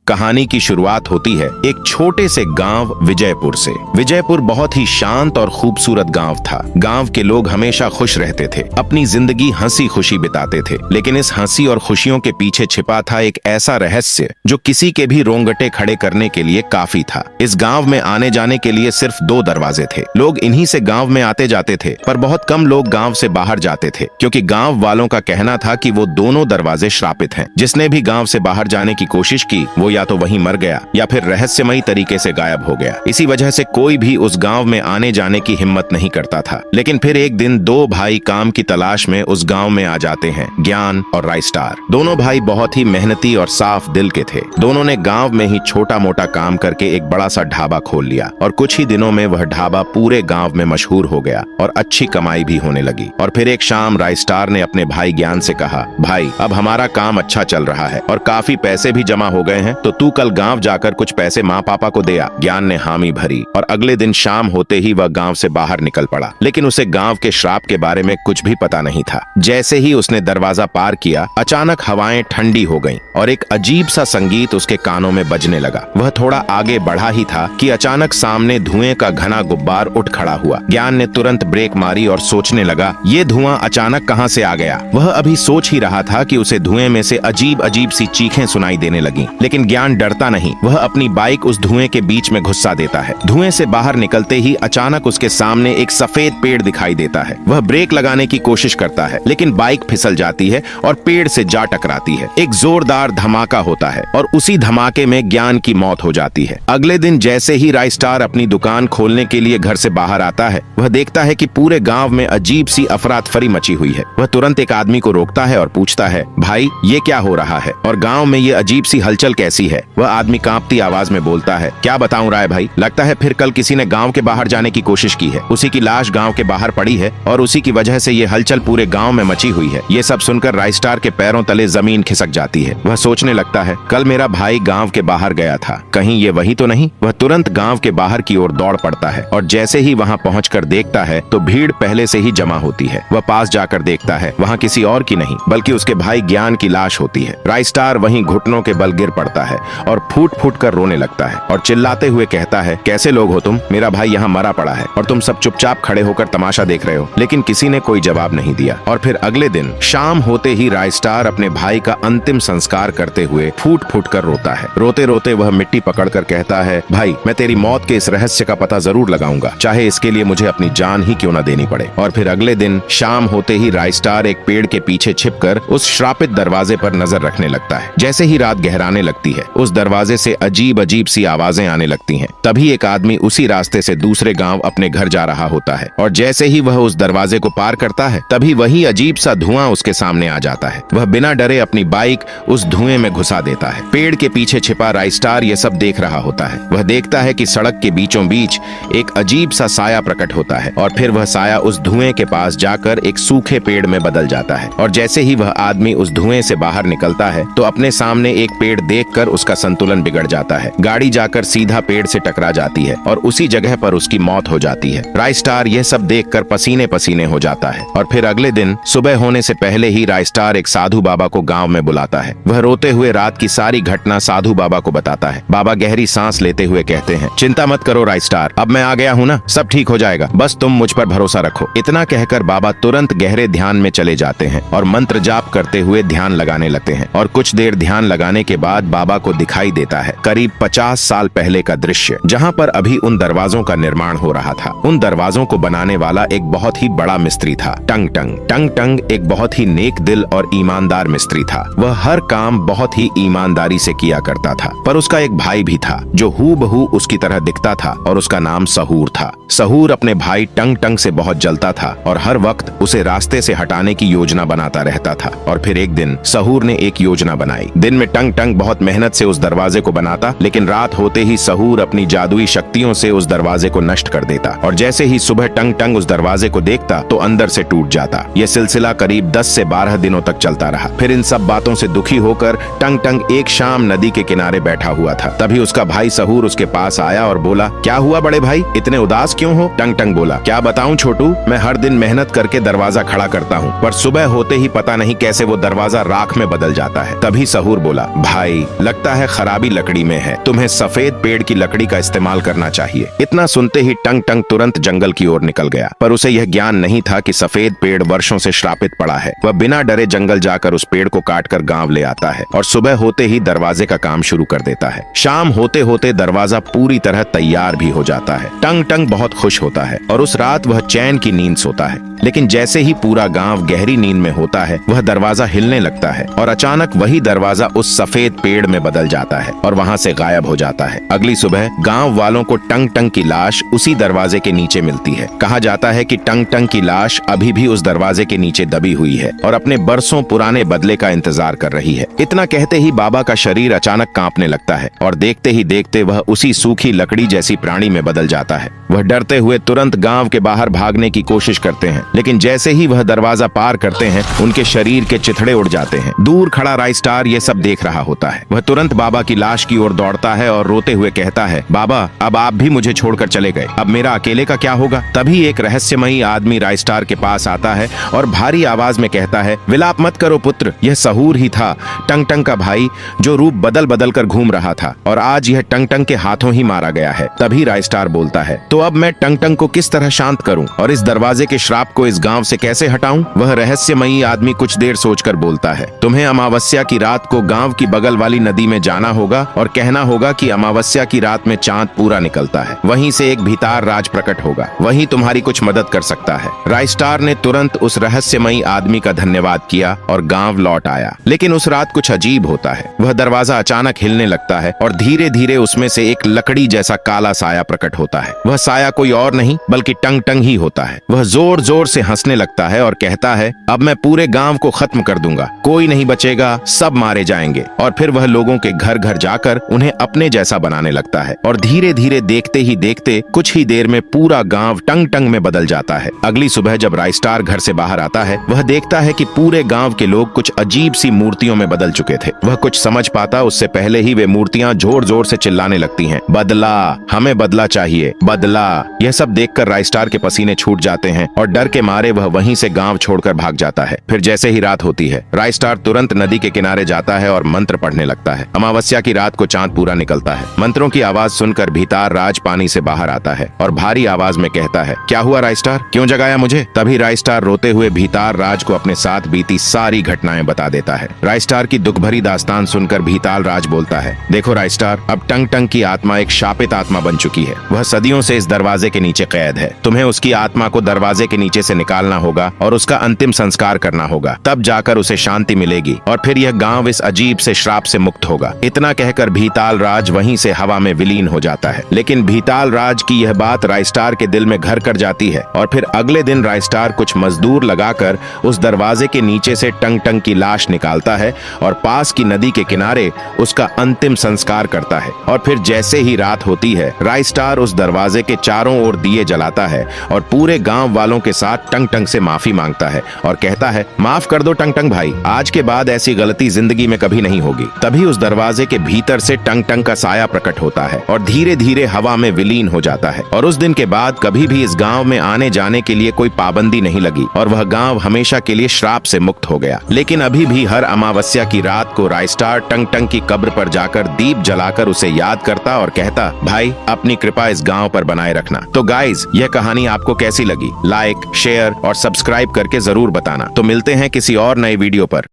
कहानी की शुरुआत होती है एक छोटे से गांव विजयपुर से। विजयपुर बहुत ही शांत और खूबसूरत गांव था। गांव के लोग हमेशा खुश रहते थे, अपनी जिंदगी हंसी खुशी बिताते थे। लेकिन इस हंसी और खुशियों के पीछे छिपा था एक ऐसा रहस्य जो किसी के भी रोंगटे खड़े करने के लिए काफी था। इस गांव में आने जाने के लिए सिर्फ 2 दरवाजे थे। लोग इन्हीं से गांव में आते जाते थे, पर बहुत कम लोग गांव से बाहर जाते थे, क्योंकि गांव वालों का कहना था कि वो दोनों दरवाजे श्रापित हैं। जिसने भी गांव से बाहर जाने की कोशिश की वो या तो वहीं मर गया या फिर रहस्यमयी तरीके से गायब हो गया। इसी वजह से कोई भी उस गांव में आने जाने की हिम्मत नहीं करता था। लेकिन फिर एक दिन 2 भाई काम की तलाश में उस गांव में आ जाते हैं, ज्ञान और राइस्टार। दोनों भाई बहुत ही मेहनती और साफ दिल के थे। दोनों ने गांव में ही छोटा मोटा काम करके एक बड़ा सा ढाबा खोल लिया और कुछ ही दिनों में वह ढाबा पूरे गांव में मशहूर हो गया और अच्छी कमाई भी होने लगी। और फिर एक शाम राइस्टार ने अपने भाई ज्ञान से कहा, भाई अब हमारा काम अच्छा चल रहा है और काफी पैसे भी जमा हो गए हैं, तो तू कल गांव जाकर कुछ पैसे माँ पापा को दे आ। ज्ञान ने हामी भरी और अगले दिन शाम होते ही वह गांव से बाहर निकल पड़ा। लेकिन उसे गांव के श्राप के बारे में कुछ भी पता नहीं था। जैसे ही उसने दरवाजा पार किया, अचानक हवाएं ठंडी हो गईं और एक अजीब सा संगीत उसके कानों में बजने लगा। वह थोड़ा आगे बढ़ा ही था कि अचानक सामने धुएं का घना गुब्बार उठ खड़ा हुआ। ज्ञान ने तुरंत ब्रेक मारी और सोचने लगा, ये धुआं अचानक कहां से आ गया। वह अभी सोच ही रहा था कि उसे धुएं में से अजीब अजीब सी चीखें सुनाई देने लगी। लेकिन ज्ञान डरता नहीं, वह अपनी बाइक उस धुएं के बीच में घुसा देता है। धुएं से बाहर निकलते ही अचानक उसके सामने एक सफेद पेड़ दिखाई देता है। वह ब्रेक लगाने की कोशिश करता है, लेकिन बाइक फिसल जाती है और पेड़ से जा टकराती है। एक जोरदार धमाका होता है और उसी धमाके में ज्ञान की मौत हो जाती है। अगले दिन जैसे ही राइस्टार अपनी दुकान खोलने के लिए घर से बाहर आता है, वह देखता है कि पूरे गांव में अजीब सी अफरा तफरी मची हुई है। वह तुरंत एक आदमी को रोकता है और पूछता है, भाई ये क्या हो रहा है और गांव में ये अजीब सी हलचल कैसी है। वह आदमी कांपती आवाज में बोलता है, क्या बताऊं राय भाई, लगता है फिर कल किसी ने गांव के बाहर जाने की कोशिश की है। उसी की लाश गांव के बाहर पड़ी है और उसी की वजह से ये हलचल पूरे गांव में मची हुई है। ये सब सुनकर राइस्टार के पैरों तले जमीन खिसक जाती है। वह सोचने लगता है, कल मेरा भाई गांव के बाहर गया था, कहीं ये वही तो नहीं। वह तुरंत गांव के बाहर की ओर दौड़ पड़ता है और जैसे ही वहां पहुंचकर देखता है तो भीड़ पहले से ही जमा होती है। वह पास जाकर देखता है, वहां किसी और की नहीं बल्कि उसके भाई ज्ञान की लाश होती है। राइस्टार वहीं घुटनों के बल गिर पड़ता है और फूट फूट कर रोने लगता है और चिल्लाते हुए कहता है, कैसे लोग हो तुम, मेरा भाई यहाँ मरा पड़ा है और तुम सब चुपचाप खड़े होकर तमाशा देख रहे हो। लेकिन किसी ने कोई जवाब नहीं दिया। और फिर अगले दिन शाम होते ही राइस्टार अपने भाई का अंतिम संस्कार करते हुए फूट फूट कर रोता है। रोते रोते वह मिट्टी पकड़कर कहता है, भाई मैं तेरी मौत के इस रहस्य का पता जरूर लगाऊंगा, चाहे इसके लिए मुझे अपनी जान ही क्यों न देनी पड़े। और फिर अगले दिन शाम होते ही राइस्टार एक पेड़ के पीछे छिपकर उस श्रापित दरवाजे पर नजर रखने लगता है। जैसे ही रात गहराने लगती है, उस दरवाजे से अजीब अजीब सी आवाजें आने लगती हैं। तभी एक आदमी उसी रास्ते से दूसरे गांव अपने घर जा रहा होता है और जैसे ही वह उस दरवाजे को पार करता है, तभी वही अजीब सा धुआं उसके सामने आ जाता है। वह बिना डरे अपनी बाइक उस धुएं में घुसा देता है। पेड़ के पीछे छिपा राइस्टार ये सब देख रहा होता है। वह देखता है कि सड़क के बीचों बीच एक अजीब सा साया प्रकट होता है और फिर वह साया उस धुएं के पास जाकर एक सूखे पेड़ में बदल जाता है। और जैसे ही वह आदमी उस धुएं से बाहर निकलता है तो अपने सामने एक पेड़ देखकर उसका संतुलन बिगड़ जाता है। गाड़ी जाकर सीधा पेड़ से टकरा जाती है और उसी जगह पर उसकी मौत हो जाती है। राइस्टार यह सब देखकर पसीने पसीने हो जाता है। और फिर अगले दिन सुबह होने से पहले ही राइस्टार एक साधु बाबा को गांव में बुलाता है। वह रोते हुए रात की सारी घटना साधु बाबा को बताता है। बाबा गहरी सांस लेते हुए कहते हैं, चिंता मत करो राइस्टार, अब मैं आ गया हूँ ना, सब ठीक हो जाएगा, बस तुम मुझ पर भरोसा रखो। इतना कहकर बाबा तुरंत गहरे ध्यान में चले जाते हैं और मंत्र जाप करते हुए ध्यान लगाने लगते हैं। और कुछ देर ध्यान लगाने के बाद बाबा को दिखाई देता है करीब 50 साल पहले का दृश्य, जहाँ पर अभी उन दरवाजों का निर्माण हो रहा था। उन दरवाजों को बनाने वाला एक बहुत ही बड़ा मिस्त्री था, टंग टंग। टंग टंग एक बहुत ही नेक दिल और ईमानदार मिस्त्री था। वह हर काम बहुत ही ईमानदारी से किया करता था। पर उसका एक भाई भी था जो हूबहू उसकी तरह दिखता था और उसका नाम सहूर था। सहूर अपने भाई टंग टंग से बहुत जलता था और हर वक्त उसे रास्ते से हटाने की योजना बनाता रहता था। और फिर एक दिन सहूर ने एक योजना बनाई। दिन में टंग टंग बहुत मेहनत से उस दरवाजे को बनाता, लेकिन रात होते ही सहूर अपनी जादुई शक्तियों से उस दरवाजे को नष्ट कर देता। और जैसे ही सुबह टंग टंग उस दरवाजे को देखता तो अंदर से टूट जाता। यह सिलसिला करीब 10 से 12 दिनों तक चलता रहा। फिर इन सब बातों से दुखी होकर टंग टंग एक शाम नदी के किनारे बैठा हुआ था। तभी उसका भाई सहूर उसके पास आया और बोला, क्या हुआ बड़े भाई, इतने उदास क्यों हो। टंग टंग बोला, क्या बताऊं छोटू, मैं हर दिन मेहनत करके दरवाजा खड़ा करता हूँ, पर सुबह होते ही पता नहीं कैसे वो दरवाजा राख में बदल जाता है। तभी सहूर बोला, भाई लगता है खराबी लकड़ी में है, तुम्हें सफेद पेड़ की लकड़ी का इस्तेमाल करना चाहिए। इतना सुनते ही टंग टंग तुरंत जंगल की ओर निकल गया, पर उसे यह ज्ञान नहीं था कि सफेद पेड़ वर्षों से श्रापित पड़ा है। वह बिना डरे जंगल जाकर उस पेड़ को काटकर गांव ले आता है और सुबह होते ही दरवाजे का काम शुरू कर देता है। शाम होते होते दरवाजा पूरी तरह तैयार भी हो जाता है। टंग टंग बहुत खुश होता है और उस रात वह चैन की नींद सोता है। लेकिन जैसे ही पूरा गांव गहरी नींद में होता है, वह दरवाजा हिलने लगता है और अचानक वही दरवाजा उस सफेद पेड़ में बदल जाता है और वहां से गायब हो जाता है। अगली सुबह गांव वालों को टंग टंग की लाश उसी दरवाजे के नीचे मिलती है। कहा जाता है कि टंग टंग की लाश अभी भी उस दरवाजे के नीचे दबी हुई है और अपने बरसों पुराने बदले का इंतजार कर रही है। इतना कहते ही बाबा का शरीर अचानक कांपने लगता है और देखते ही देखते वह उसी सूखी लकड़ी जैसी प्राणी में बदल जाता है। वह डरते हुए तुरंत गांव के बाहर भागने की कोशिश करते हैं, लेकिन जैसे ही वह दरवाजा पार करते हैं, उनके शरीर के चिथड़े उड़ जाते हैं। दूर खड़ा राइस्टार ये सब देख रहा होता है। वह तुरंत बाबा की लाश की ओर दौड़ता है और रोते हुए कहता है, बाबा अब आप भी मुझे छोड़कर चले गए, अब मेरा अकेले का क्या होगा। तभी एक रहस्यमयी आदमी राइस्टार के पास आता है और भारी आवाज में कहता है, विलाप मत करो पुत्र, यह सहूर ही था, टंग टंग का भाई, जो रूप बदल बदल कर घूम रहा था और आज यह टंग टंग के हाथों ही मारा गया है। तभी राइस्टार बोलता है, तो अब मैं टंग टंग को किस तरह शांत करूं और इस दरवाजे के श्राप को इस गांव से कैसे हटाऊं। वह रहस्यमयी आदमी कुछ देर सोचकर बोलता है, तुम्हें अमावस्या की रात को गांव की बगल वाली नदी में जाना होगा और कहना होगा कि अमावस्या की रात में चांद पूरा निकलता है, वहीं से एक भीतार राज प्रकट होगा, वही तुम्हारी कुछ मदद कर सकता है। राइस्टार ने तुरंत उस रहस्यमयी आदमी का धन्यवाद किया और गांव लौट आया। लेकिन उस रात कुछ अजीब होता है। वह दरवाजा अचानक हिलने लगता है और धीरे धीरे उसमें से एक लकड़ी जैसा काला साया प्रकट होता है। वह साया कोई और नहीं बल्कि टंग टंग ही होता है। वह जोर जोर से हंसने लगता है और कहता है, अब मैं पूरे गांव को खत्म कर दूंगा, कोई नहीं बचेगा, सब मारे जाएंगे। और फिर वह लोगों के घर घर जाकर उन्हें अपने जैसा बनाने लगता है और धीरे धीरे देखते ही देखते कुछ ही देर में पूरा गांव टंग टंग में बदल जाता है। अगली सुबह जब राइस्टार घर से बाहर आता है, वह देखता है कि पूरे गांव के लोग कुछ अजीब सी मूर्तियों में बदल चुके थे। वह कुछ समझ पाता उससे पहले ही वे मूर्तियां जोर जोर से चिल्लाने लगती हैं, बदला, हमें बदला चाहिए, बदला। यह सब देखकर राइस्टार के पसीने छूट जाते हैं और डर के मारे वह वहीं से गांव छोड़कर भाग जाता है। फिर जैसे ही रात होती है, राइस्टार तुरंत नदी के किनारे जाता है और मंत्र पढ़ने लगता है। अमावस्या की रात को चांद पूरा निकलता है। मंत्रों की आवाज सुनकर भीतार राज पानी से बाहर आता है और भारी आवाज में कहता है, क्या हुआ राइस्टार, क्यों जगाया मुझे। तभी राइस्टार रोते हुए भीतार राज को अपने साथ बीती सारी घटनाएं बता देता है। राइस्टार की दुख भरी दास्तान सुनकर भीताल राज बोलता है, देखो राइस्टार, अब टंग टंग की आत्मा एक शापित आत्मा बन चुकी है। वह सदियों से इस दरवाजे के नीचे कैद है। तुम्हें उसकी आत्मा को दरवाजे के नीचे से निकालना होगा और उसका अंतिम संस्कार करना होगा, तब जाकर उसे शांति मिलेगी और फिर यह गांव इस अजीब से श्राप से मुक्त होगा। इतना कहकर भीताल राज वहीं से हवा में विलीन हो जाता है। लेकिन भीताल राज की यह बात राइस्टार के दिल में घर कर जाती है और फिर अगले दिन राइस्टार कुछ मजदूर लगाकर उस दरवाजे के नीचे से टंग टंग की लाश निकालता है और पास की नदी के किनारे उसका अंतिम संस्कार करता है। और फिर जैसे ही रात होती है, राइस्टार उस दरवाजे के चारों ओर दिए जलाता है और पूरे गांव वालों के साथ टंग टंग से माफी मांगता है और कहता है, माफ कर दो टंग टंग भाई, आज के बाद ऐसी गलती जिंदगी में कभी नहीं होगी। तभी उस दरवाजे के भीतर से टंग टंग का साया प्रकट होता है और धीरे धीरे हवा में विलीन हो जाता है। और उस दिन के बाद कभी भी इस गांव में आने जाने के लिए कोई पाबंदी नहीं लगी और वह गांव हमेशा के लिए श्राप से मुक्त हो गया। लेकिन अभी भी हर अमावस्या की रात को राइस्टार टंग टंग की कब्र पर जाकर दीप जलाकर उसे याद करता और कहता, भाई अपनी कृपा इस गांव पर बनाए रखना। तो गाइज, यह कहानी आपको कैसी लगी, लाइक, शेयर और सब्सक्राइब करके जरूर बताना। तो मिलते हैं किसी और नए वीडियो पर।